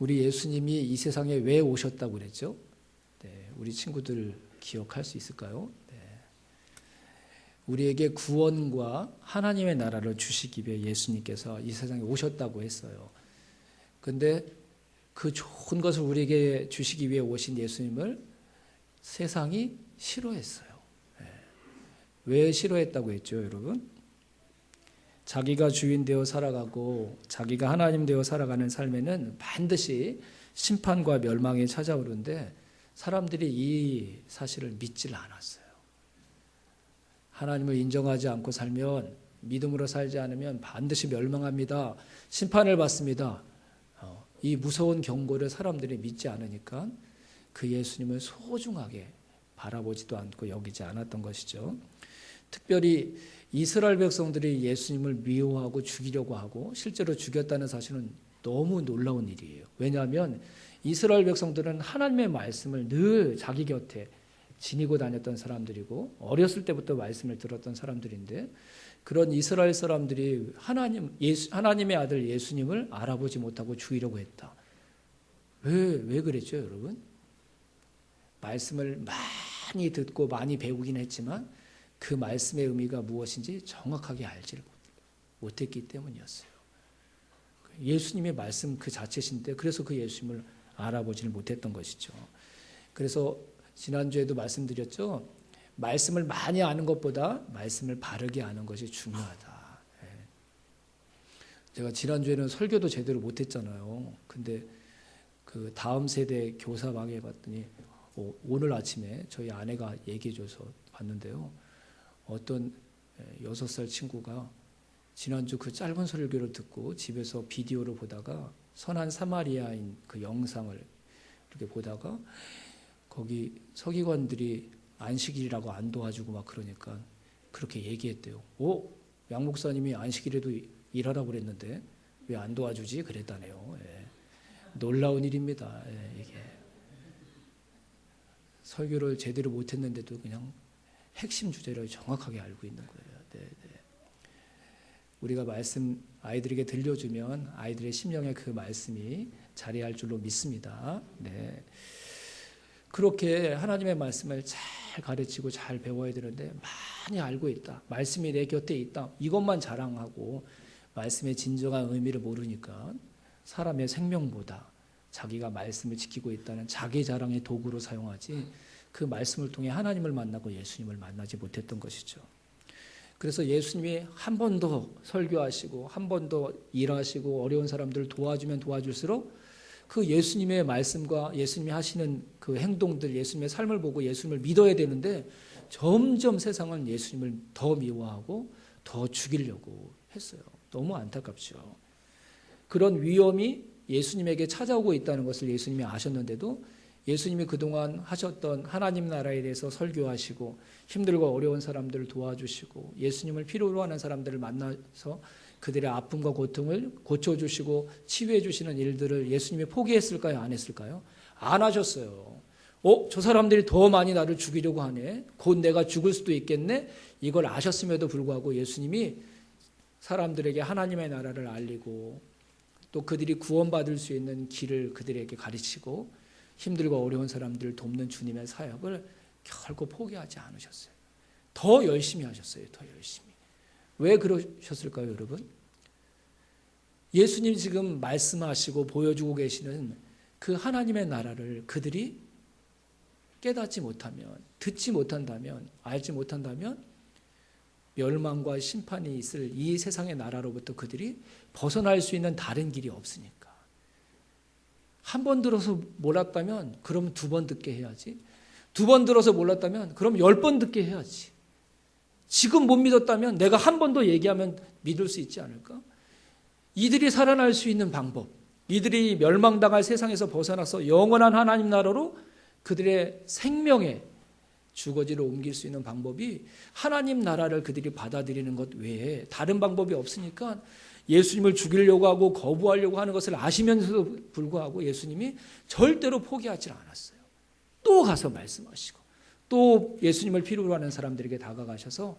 우리 예수님이 이 세상에 왜 오셨다고 그랬죠? 네, 우리 친구들 기억할 수 있을까요? 네. 우리에게 구원과 하나님의 나라를 주시기 위해 예수님께서 이 세상에 오셨다고 했어요. 그런데 그 좋은 것을 우리에게 주시기 위해 오신 예수님을 세상이 싫어했어요. 네. 왜 싫어했다고 했죠, 여러분? 자기가 주인 되어 살아가고 자기가 하나님 되어 살아가는 삶에는 반드시 심판과 멸망이 찾아오는데 사람들이 이 사실을 믿질 않았어요. 하나님을 인정하지 않고 살면, 믿음으로 살지 않으면 반드시 멸망합니다. 심판을 받습니다. 이 무서운 경고를 사람들이 믿지 않으니까 그 예수님을 소중하게 바라보지도 않고 여기지 않았던 것이죠. 특별히 이스라엘 백성들이 예수님을 미워하고 죽이려고 하고 실제로 죽였다는 사실은 너무 놀라운 일이에요. 왜냐하면 이스라엘 백성들은 하나님의 말씀을 늘 자기 곁에 지니고 다녔던 사람들이고 어렸을 때부터 말씀을 들었던 사람들인데 그런 이스라엘 사람들이 하나님의 아들 예수님을 알아보지 못하고 죽이려고 했다. 왜 그랬죠, 여러분? 말씀을 많이 듣고 많이 배우긴 했지만 그 말씀의 의미가 무엇인지 정확하게 알지를 못했기 때문이었어요. 예수님의 말씀 그 자체신데 그래서 그 예수님을 알아보지를 못했던 것이죠. 그래서 지난주에도 말씀드렸죠. 말씀을 많이 아는 것보다 말씀을 바르게 아는 것이 중요하다. 제가 지난주에는 설교도 제대로 못했잖아요. 근데 그 다음 세대 교사방에 봤더니 오늘 아침에 저희 아내가 얘기해줘서 봤는데요. 어떤 6살 친구가 지난주 그 짧은 설교를 듣고 집에서 비디오를 보다가 선한 사마리아인 그 영상을 이렇게 보다가 거기 서기관들이 안식일이라고 안 도와주고 막 그러니까 그렇게 얘기했대요. 양 목사님이 안식일에도 일하라고 그랬는데 왜 안 도와주지? 그랬다네요. 예. 놀라운 일입니다. 예, 이게. 설교를 제대로 못했는데도 그냥 핵심 주제를 정확하게 알고 있는 거예요. 네. 우리가 말씀 아이들에게 들려주면 아이들의 심령에 그 말씀이 자리할 줄로 믿습니다. 네. 그렇게 하나님의 말씀을 잘 가르치고 잘 배워야 되는데 많이 알고 있다. 말씀이 내 곁에 있다. 이것만 자랑하고 말씀의 진정한 의미를 모르니까 사람의 생명보다 자기가 말씀을 지키고 있다는 자기 자랑의 도구로 사용하지 그 말씀을 통해 하나님을 만나고 예수님을 만나지 못했던 것이죠. 그래서 예수님이 한 번 더 설교하시고 한 번 더 일하시고 어려운 사람들을 도와주면 도와줄수록 그 예수님의 말씀과 예수님이 하시는 그 행동들, 예수님의 삶을 보고 예수님을 믿어야 되는데 점점 세상은 예수님을 더 미워하고 더 죽이려고 했어요. 너무 안타깝죠. 그런 위험이 예수님에게 찾아오고 있다는 것을 예수님이 아셨는데도 예수님이 그동안 하셨던 하나님 나라에 대해서 설교하시고 힘들고 어려운 사람들을 도와주시고 예수님을 필요로 하는 사람들을 만나서 그들의 아픔과 고통을 고쳐주시고 치유해 주시는 일들을 예수님이 포기했을까요? 안 했을까요? 안 하셨어요. 저 사람들이 더 많이 나를 죽이려고 하네. 곧 내가 죽을 수도 있겠네. 이걸 아셨음에도 불구하고 예수님이 사람들에게 하나님의 나라를 알리고 또 그들이 구원받을 수 있는 길을 그들에게 가르치고 힘들고 어려운 사람들을 돕는 주님의 사역을 결코 포기하지 않으셨어요. 더 열심히 하셨어요. 더 열심히. 왜 그러셨을까요, 여러분? 예수님이 지금 말씀하시고 보여주고 계시는 그 하나님의 나라를 그들이 깨닫지 못하면, 듣지 못한다면, 알지 못한다면 멸망과 심판이 있을 이 세상의 나라로부터 그들이 벗어날 수 있는 다른 길이 없으니까. 한 번 들어서 몰랐다면 그럼 2번 듣게 해야지. 2번 들어서 몰랐다면 그럼 10번 듣게 해야지. 지금 못 믿었다면 내가 한 번 더 얘기하면 믿을 수 있지 않을까? 이들이 살아날 수 있는 방법, 이들이 멸망당할 세상에서 벗어나서 영원한 하나님 나라로 그들의 생명의 주거지를 옮길 수 있는 방법이 하나님 나라를 그들이 받아들이는 것 외에 다른 방법이 없으니까 예수님을 죽이려고 하고 거부하려고 하는 것을 아시면서도 불구하고 예수님이 절대로 포기하지 않았어요. 또 가서 말씀하시고 또 예수님을 필요로 하는 사람들에게 다가가셔서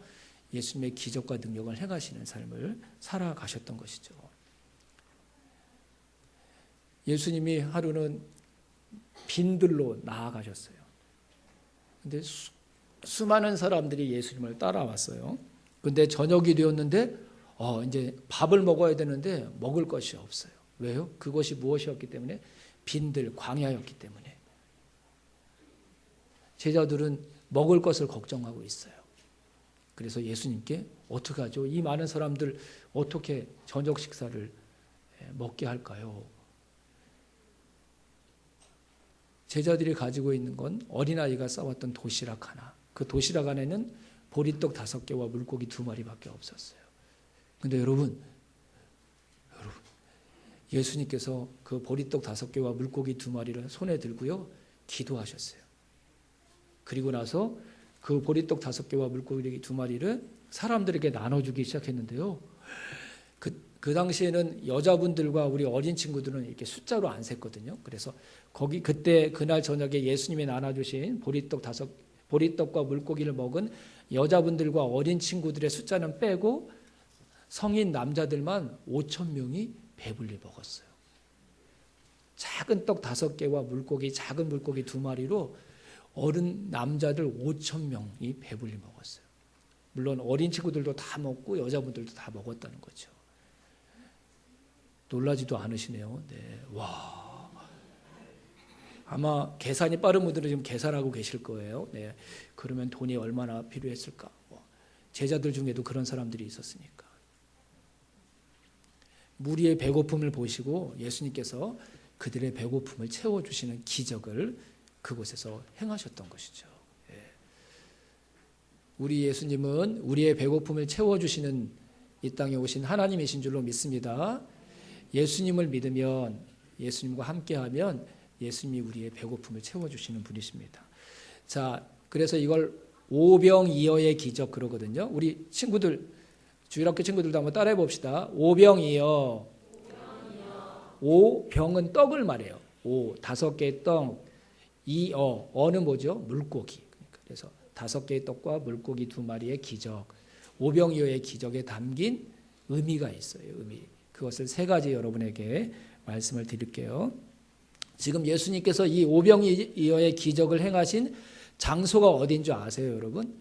예수님의 기적과 능력을 행하시는 삶을 살아가셨던 것이죠. 예수님이 하루는 빈들로 나아가셨어요. 근데 수많은 사람들이 예수님을 따라왔어요. 근데 저녁이 되었는데 이제 밥을 먹어야 되는데 먹을 것이 없어요. 왜요? 그것이 무엇이었기 때문에? 빈들, 광야였기 때문에. 제자들은 먹을 것을 걱정하고 있어요. 그래서 예수님께 어떻게 하죠? 이 많은 사람들 어떻게 저녁 식사를 먹게 할까요? 제자들이 가지고 있는 건 어린아이가 싸왔던 도시락 하나. 그 도시락 안에는 보리떡 5개와 물고기 2마리밖에 없었어요. 근데 여러분, 예수님께서 그 보리떡 5개와 물고기 2마리를 손에 들고요, 기도하셨어요. 그리고 나서 그 보리떡 5개와 물고기 2마리를 사람들에게 나눠주기 시작했는데요. 그 당시에는 여자분들과 우리 어린 친구들은 이렇게 숫자로 안 셌거든요. 그래서 그날 저녁에 예수님이 나눠주신 보리떡과 물고기를 먹은 여자분들과 어린 친구들의 숫자는 빼고 성인 남자들만 5,000명이 배불리 먹었어요. 작은 떡 5개와 작은 물고기 2마리로 어른 남자들 5,000명이 배불리 먹었어요. 물론 어린 친구들도 다 먹고 여자분들도 다 먹었다는 거죠. 놀라지도 않으시네요. 네, 와. 아마 계산이 빠른 분들은 지금 계산하고 계실 거예요. 네, 그러면 돈이 얼마나 필요했을까? 제자들 중에도 그런 사람들이 있었으니까. 무리의 배고픔을 보시고 예수님께서 그들의 배고픔을 채워주시는 기적을 그곳에서 행하셨던 것이죠. 우리 예수님은 우리의 배고픔을 채워주시는 이 땅에 오신 하나님이신 줄로 믿습니다. 예수님을 믿으면, 예수님과 함께하면 예수님이 우리의 배고픔을 채워주시는 분이십니다. 자, 그래서 이걸 오병이어의 기적 그러거든요. 우리 친구들, 주일학교 친구들도 한번 따라해 봅시다. 오병이어. 오병은 떡을 말해요. 5개의 떡. 어는 뭐죠? 물고기. 그래서 5개의 떡과 물고기 2마리의 기적. 오병이어의 기적에 담긴 의미가 있어요. 의미. 그것을 3가지 여러분에게 말씀을 드릴게요. 지금 예수님께서 이 오병이어의 기적을 행하신 장소가 어딘 줄 아세요, 여러분?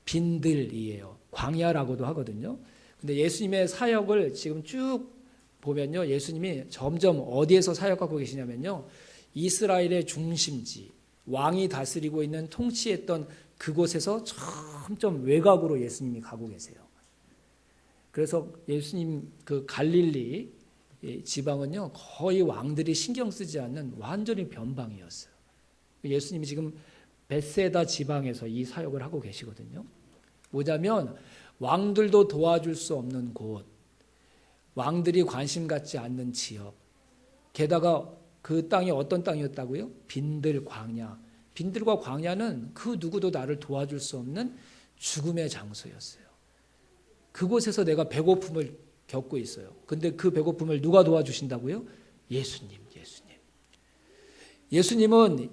빈들이에요. 광야라고도 하거든요. 근데 예수님의 사역을 지금 쭉 보면요, 예수님이 점점 어디에서 사역하고 계시냐면요, 이스라엘의 중심지, 왕이 다스리고 있는 통치했던 그곳에서 점점 외곽으로 예수님이 가고 계세요. 그래서 예수님 그 갈릴리 지방은요, 거의 왕들이 신경 쓰지 않는 완전히 변방이었어요. 예수님이 지금 벳세다 지방에서 이 사역을 하고 계시거든요. 뭐냐면 왕들도 도와줄 수 없는 곳, 왕들이 관심 갖지 않는 지역, 게다가 그 땅이 어떤 땅이었다고요? 빈들 광야. 빈들과 광야는 그 누구도 나를 도와줄 수 없는 죽음의 장소였어요. 그곳에서 내가 배고픔을 겪고 있어요. 근데 그 배고픔을 누가 도와주신다고요? 예수님. 예수님은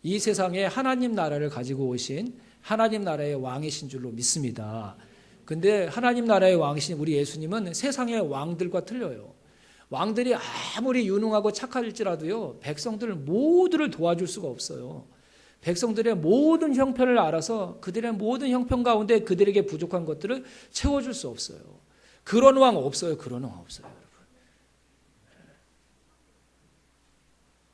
이 세상에 하나님 나라를 가지고 오신 하나님 나라의 왕이신 줄로 믿습니다. 근데 하나님 나라의 왕이신 우리 예수님은 세상의 왕들과 틀려요. 왕들이 아무리 유능하고 착할지라도요, 백성들 모두를 도와줄 수가 없어요. 백성들의 모든 형편을 알아서 그들의 모든 형편 가운데 그들에게 부족한 것들을 채워줄 수 없어요. 그런 왕 없어요. 그런 왕 없어요, 여러분.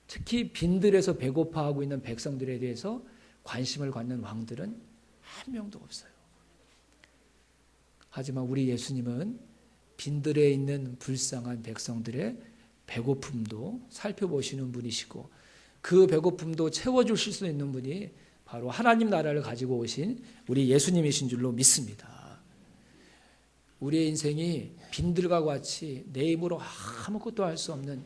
특히 빈들에서 배고파하고 있는 백성들에 대해서 관심을 갖는 왕들은 한 명도 없어요. 하지만 우리 예수님은 빈들에 있는 불쌍한 백성들의 배고픔도 살펴보시는 분이시고 그 배고픔도 채워주실 수 있는 분이 바로 하나님 나라를 가지고 오신 우리 예수님이신 줄로 믿습니다. 우리의 인생이 빈들과 같이 내 힘으로 아무것도 할 수 없는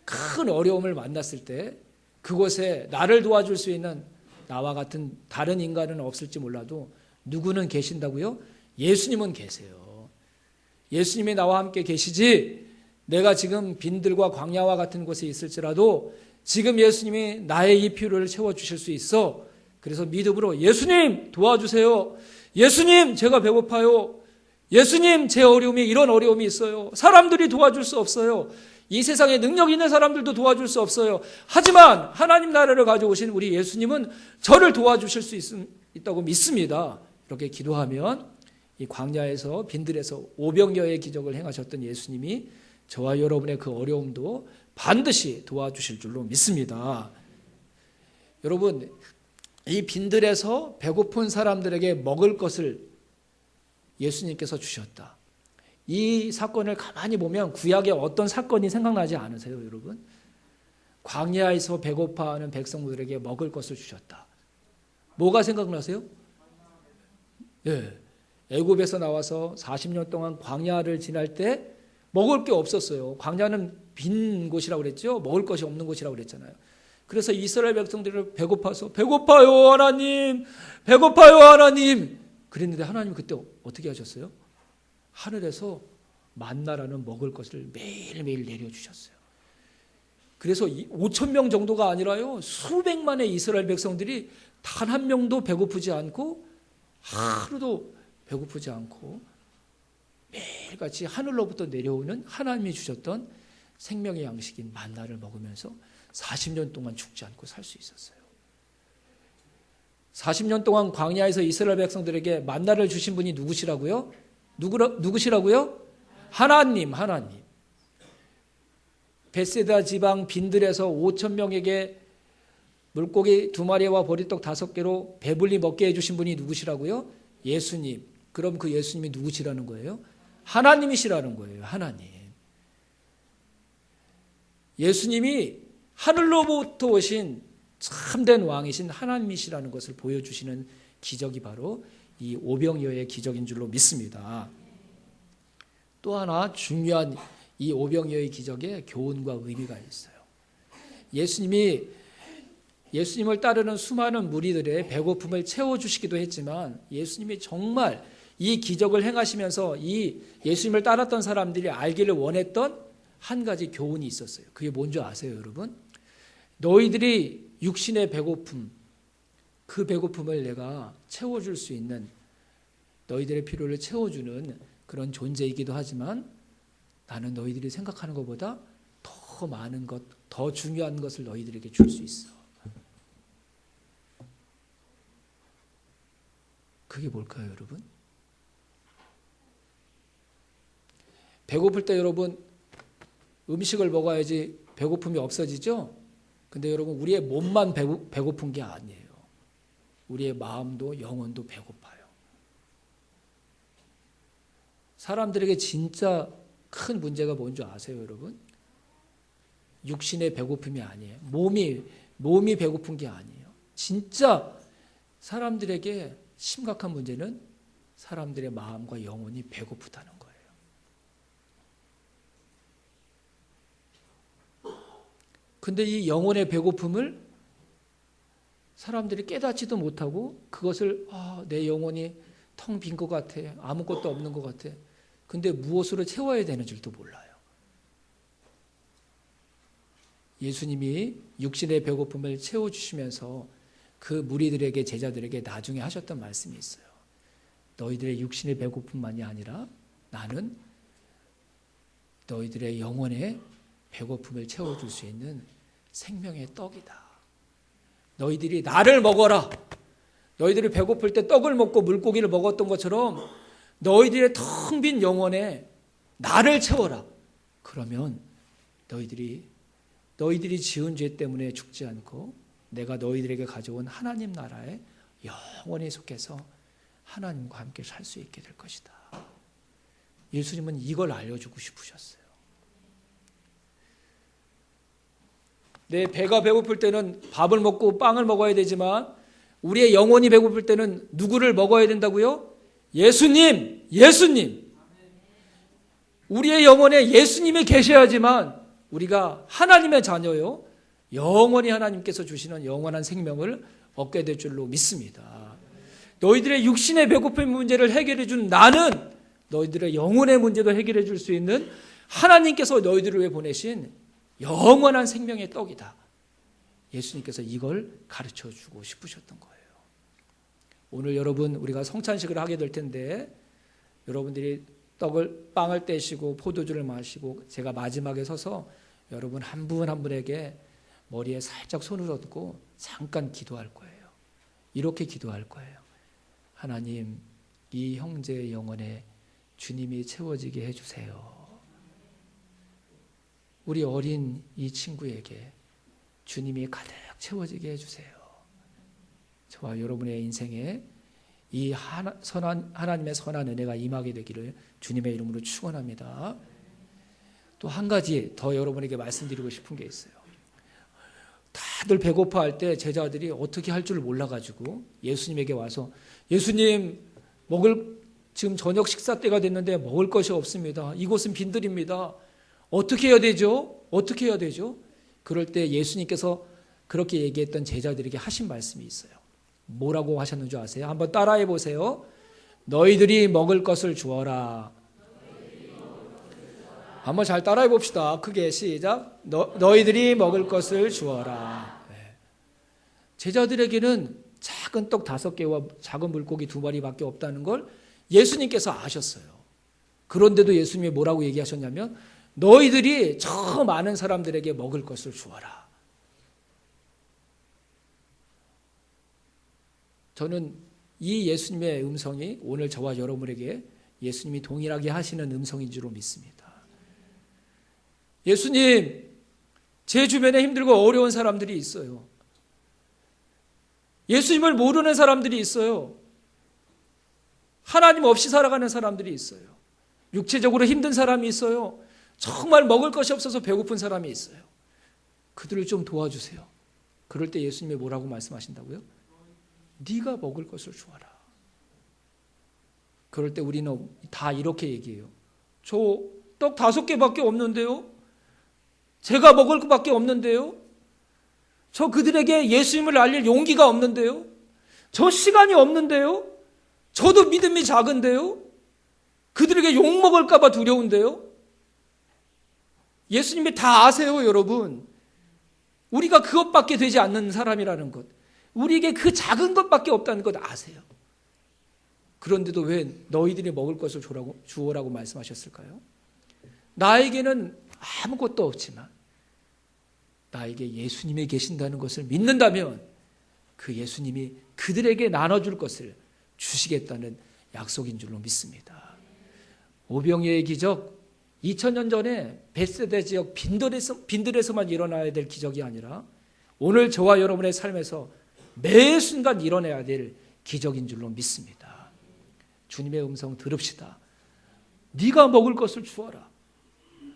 큰 어려움을 만났을 때 그곳에 나를 도와줄 수 있는 나와 같은 다른 인간은 없을지 몰라도 누구는 계신다고요? 예수님은 계세요. 예수님이 나와 함께 계시지 내가 지금 빈들과 광야와 같은 곳에 있을지라도 지금 예수님이 나의 이 필요를 채워주실 수 있어. 그래서 믿음으로 예수님 도와주세요. 예수님 제가 배고파요. 예수님 제 어려움이 이런 어려움이 있어요. 사람들이 도와줄 수 없어요. 이 세상에 능력 있는 사람들도 도와줄 수 없어요. 하지만 하나님 나라를 가져오신 우리 예수님은 저를 도와주실 수 있다고 믿습니다. 이렇게 기도하면 이 광야에서 빈들에서 오병이어의 기적을 행하셨던 예수님이 저와 여러분의 그 어려움도 반드시 도와주실 줄로 믿습니다. 여러분, 이 빈들에서 배고픈 사람들에게 먹을 것을 예수님께서 주셨다. 이 사건을 가만히 보면 구약의 어떤 사건이 생각나지 않으세요, 여러분? 광야에서 배고파하는 백성들에게 먹을 것을 주셨다. 뭐가 생각나세요? 네. 애굽에서 나와서 40년 동안 광야를 지날 때 먹을 게 없었어요. 광야는 빈 곳이라고 그랬죠. 먹을 것이 없는 곳이라고 그랬잖아요. 그래서 이스라엘 백성들을 배고파서 배고파요 하나님, 배고파요 하나님 그랬는데 하나님 그때 어떻게 하셨어요? 하늘에서 만나라는 먹을 것을 매일매일 내려주셨어요. 그래서 5,000명 정도가 아니라요, 수백만의 이스라엘 백성들이 단 한 명도 배고프지 않고 하루도 배고프지 않고 매일같이 하늘로부터 내려오는 하나님이 주셨던 생명의 양식인 만나를 먹으면서 40년 동안 죽지 않고 살 수 있었어요. 40년 동안 광야에서 이스라엘 백성들에게 만나를 주신 분이 누구시라고요? 누구시라고요? 하나님. 베세다 지방 빈들에서 5,000명에게 물고기 2마리와 보리떡 5개로 배불리 먹게 해주신 분이 누구시라고요? 예수님. 그럼 그 예수님이 누구시라는 거예요? 하나님이시라는 거예요. 하나님. 예수님이 하늘로부터 오신 참된 왕이신 하나님이시라는 것을 보여주시는 기적이 바로 이 오병이어의 기적인 줄로 믿습니다. 또 하나 중요한 이 오병이어의 기적에 교훈과 의미가 있어요. 예수님을 따르는 수많은 무리들의 배고픔을 채워주시기도 했지만 예수님이 정말 이 기적을 행하시면서 이 예수님을 따랐던 사람들이 알기를 원했던 한 가지 교훈이 있었어요. 그게 뭔지 아세요, 여러분? 너희들이 육신의 배고픔, 그 배고픔을 내가 채워줄 수 있는, 너희들의 필요를 채워주는 그런 존재이기도 하지만 나는 너희들이 생각하는 것보다 더 많은 것, 더 중요한 것을 너희들에게 줄 수 있어. 그게 뭘까요, 여러분? 배고플 때 여러분 음식을 먹어야지 배고픔이 없어지죠? 근데 여러분 우리의 몸만 배고픈 게 아니에요. 우리의 마음도 영혼도 배고파요. 사람들에게 진짜 큰 문제가 뭔지 아세요, 여러분? 육신의 배고픔이 아니에요. 몸이 배고픈 게 아니에요. 진짜 사람들에게 심각한 문제는 사람들의 마음과 영혼이 배고프다는 거예요. 근데 이 영혼의 배고픔을 사람들이 깨닫지도 못하고 그것을 내 영혼이 텅 빈 것 같아. 아무것도 없는 것 같아. 근데 무엇으로 채워야 되는 줄도 몰라요. 예수님이 육신의 배고픔을 채워주시면서 그 무리들에게, 제자들에게 나중에 하셨던 말씀이 있어요. 너희들의 육신의 배고픔만이 아니라 나는 너희들의 영혼의 배고픔을 채워줄 수 있는 생명의 떡이다. 너희들이 나를 먹어라. 너희들이 배고플 때 떡을 먹고 물고기를 먹었던 것처럼 너희들의 텅 빈 영혼에 나를 채워라. 그러면 너희들이 지은 죄 때문에 죽지 않고 내가 너희들에게 가져온 하나님 나라에 영원히 속해서 하나님과 함께 살 수 있게 될 것이다. 예수님은 이걸 알려주고 싶으셨어요. 내 배가 배고플 때는 밥을 먹고 빵을 먹어야 되지만 우리의 영혼이 배고플 때는 누구를 먹어야 된다고요? 예수님. 우리의 영혼에 예수님이 계셔야지만 우리가 하나님의 자녀요, 영원히 하나님께서 주시는 영원한 생명을 얻게 될 줄로 믿습니다. 너희들의 육신의 배고픔 문제를 해결해 준 나는 너희들의 영혼의 문제도 해결해 줄 수 있는 하나님께서 너희들을 위해 보내신 영원한 생명의 떡이다. 예수님께서 이걸 가르쳐 주고 싶으셨던 거예요. 오늘 여러분 우리가 성찬식을 하게 될 텐데 여러분들이 빵을 떼시고 포도주를 마시고 제가 마지막에 서서 여러분 한 분 한 분에게 머리에 살짝 손을 얹고 잠깐 기도할 거예요. 이렇게 기도할 거예요. 하나님, 이 형제의 영혼에 주님이 채워지게 해주세요. 우리 어린 이 친구에게 주님이 가득 채워지게 해주세요. 저와 여러분의 인생에 이 하나님의 선한 은혜가 임하게 되기를 주님의 이름으로 축원합니다. 또 한 가지 더 여러분에게 말씀드리고 싶은 게 있어요. 다들 배고파할 때 제자들이 어떻게 할 줄 몰라가지고 예수님에게 와서 예수님, 지금 저녁 식사 때가 됐는데 먹을 것이 없습니다. 이곳은 빈들입니다. 어떻게 해야 되죠? 어떻게 해야 되죠? 그럴 때 예수님께서 그렇게 얘기했던 제자들에게 하신 말씀이 있어요. 뭐라고 하셨는 줄 아세요? 한번 따라해 보세요. 너희들이 먹을 것을 주어라. 한번 잘 따라해 봅시다. 크게 시작. 너희들이 먹을 것을 주어라. 네. 제자들에게는 작은 떡 5개와 작은 물고기 2마리밖에 없다는 걸 예수님께서 아셨어요. 그런데도 예수님이 뭐라고 얘기하셨냐면 너희들이 저 많은 사람들에게 먹을 것을 주어라. 저는 이 예수님의 음성이 오늘 저와 여러분에게 예수님이 동일하게 하시는 음성인 줄로 믿습니다. 예수님, 제 주변에 힘들고 어려운 사람들이 있어요. 예수님을 모르는 사람들이 있어요. 하나님 없이 살아가는 사람들이 있어요. 육체적으로 힘든 사람이 있어요. 정말 먹을 것이 없어서 배고픈 사람이 있어요. 그들을 좀 도와주세요. 그럴 때 예수님이 뭐라고 말씀하신다고요? 네가 먹을 것을 주어라. 그럴 때 우리는 다 이렇게 얘기해요. 저 떡 5개밖에 없는데요? 제가 먹을 것밖에 없는데요? 저 그들에게 예수님을 알릴 용기가 없는데요? 저 시간이 없는데요? 저도 믿음이 작은데요? 그들에게 욕먹을까 봐 두려운데요? 예수님이 다 아세요, 여러분. 우리가 그것밖에 되지 않는 사람이라는 것. 우리에게 그 작은 것밖에 없다는 것 아세요. 그런데도 왜 너희들이 먹을 것을 주어라고 말씀하셨을까요? 나에게는 아무것도 없지만 나에게 예수님이 계신다는 것을 믿는다면 그 예수님이 그들에게 나눠줄 것을 주시겠다는 약속인 줄로 믿습니다. 오병이어의 기적, 2000년 전에 벳세다 지역 빈들에서만 일어나야 될 기적이 아니라 오늘 저와 여러분의 삶에서 매 순간 일어나야 될 기적인 줄로 믿습니다. 주님의 음성 들읍시다. 네가 먹을 것을 주어라.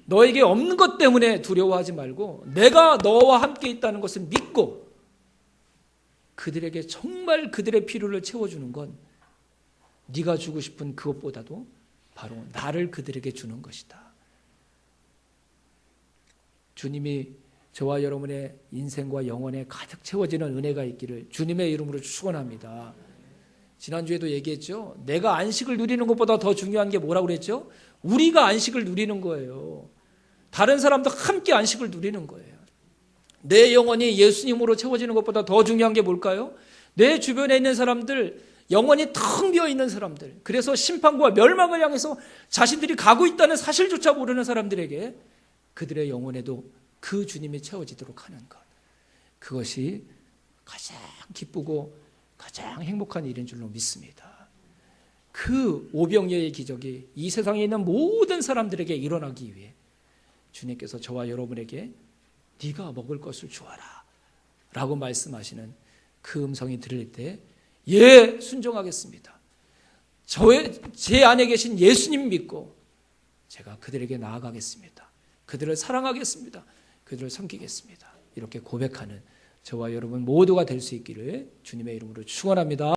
너에게 없는 것 때문에 두려워하지 말고 내가 너와 함께 있다는 것을 믿고 그들에게 정말 그들의 필요를 채워주는 건 네가 주고 싶은 그것보다도 바로 나를 그들에게 주는 것이다. 주님이 저와 여러분의 인생과 영혼에 가득 채워지는 은혜가 있기를 주님의 이름으로 축원합니다. 지난주에도 얘기했죠. 내가 안식을 누리는 것보다 더 중요한 게 뭐라고 그랬죠? 우리가 안식을 누리는 거예요. 다른 사람도 함께 안식을 누리는 거예요. 내 영혼이 예수님으로 채워지는 것보다 더 중요한 게 뭘까요? 내 주변에 있는 사람들, 영혼이 텅 비어 있는 사람들, 그래서 심판과 멸망을 향해서 자신들이 가고 있다는 사실조차 모르는 사람들에게 그들의 영혼에도 그 주님이 채워지도록 하는 것. 그것이 가장 기쁘고 가장 행복한 일인 줄로 믿습니다. 그 오병이어의 기적이 이 세상에 있는 모든 사람들에게 일어나기 위해 주님께서 저와 여러분에게 네가 먹을 것을 주어라 라고 말씀하시는 그 음성이 들릴 때 예, 순종하겠습니다. 제 안에 계신 예수님 믿고 제가 그들에게 나아가겠습니다. 그들을 사랑하겠습니다. 그들을 섬기겠습니다. 이렇게 고백하는 저와 여러분 모두가 될 수 있기를 주님의 이름으로 축원합니다.